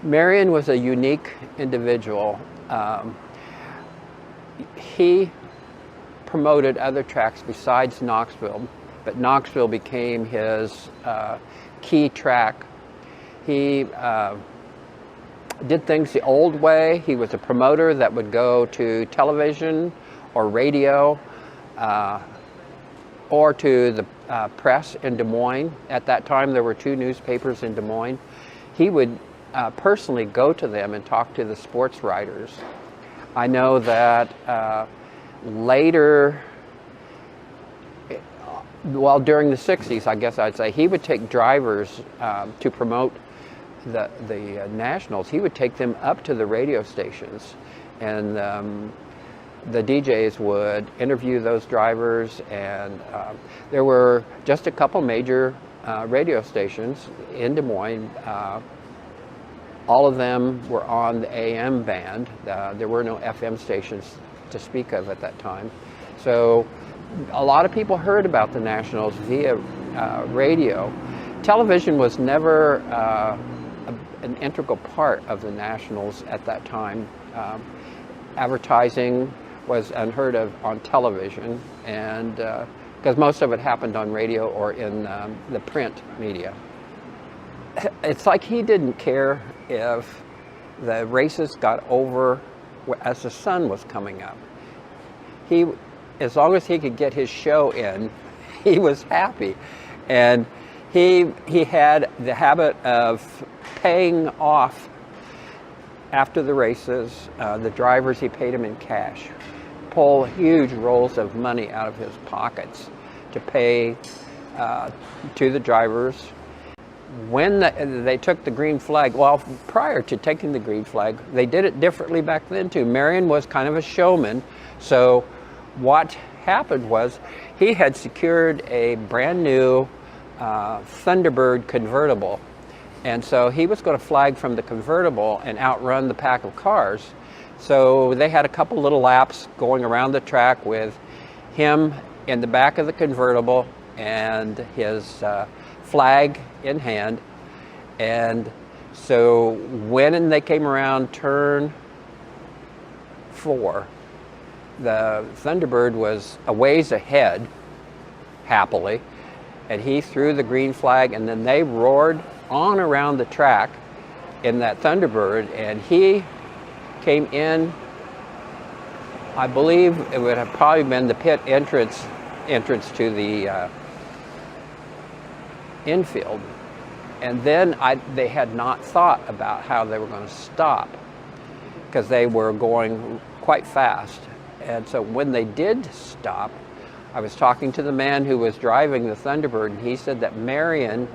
Marion was a unique individual. He promoted other tracks besides Knoxville, but Knoxville became his key track. He did things the old way. He was a promoter that would go to television or radio or to the press in Des Moines. At that time, there were 2 newspapers in Des Moines. He would personally go to them and talk to the sports writers. I know that later, well, during the 60s, I guess I'd say, he would take drivers to promote the Nationals. He would take them up to the radio stations, and the DJs would interview those drivers, and there were just a couple major radio stations in Des Moines. All of them were on the AM band. There were no FM stations to speak of at that time. So a lot of people heard about the Nationals via radio. Television was never an integral part of the Nationals at that time. Advertising was unheard of on television, and because most of it happened on radio or in the print media. It's like he didn't care if the races got over as the sun was coming up. As long as he could get his show in, he was happy. And he had the habit of paying off after the races. The drivers, he paid them in cash. Pull huge rolls of money out of his pockets to pay to the drivers. When they took the green flag, well, prior to taking the green flag, they did it differently back then too. Marion was kind of a showman, so what happened was he had secured a brand new Thunderbird convertible, and so he was going to flag from the convertible and outrun the pack of cars. So they had a couple little laps going around the track with him in the back of the convertible and his flag in hand. And so when they came around turn 4, the Thunderbird was a ways ahead, happily, and he threw the green flag, and then they roared on around the track in that Thunderbird, and he came in. I believe it would have probably been the pit entrance to the infield, and then they had not thought about how they were going to stop because they were going quite fast. And so when they did stop, I was talking to the man who was driving the Thunderbird, and he said that Marion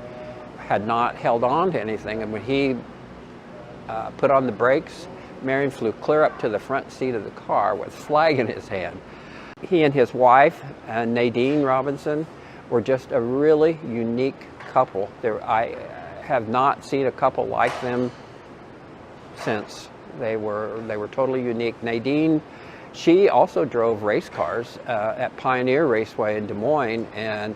had not held on to anything, and when he put on the brakes, Marion flew clear up to the front seat of the car with a flag in his hand. He and his wife, Marion Robinson, were just a really unique couple. I have not seen a couple like them since. They were totally unique. Nadine, she also drove race cars at Pioneer Raceway in Des Moines, and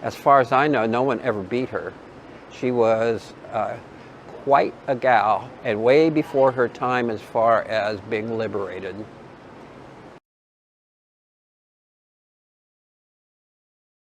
as far as I know, no one ever beat her. She was quite a gal, and way before her time as far as being liberated.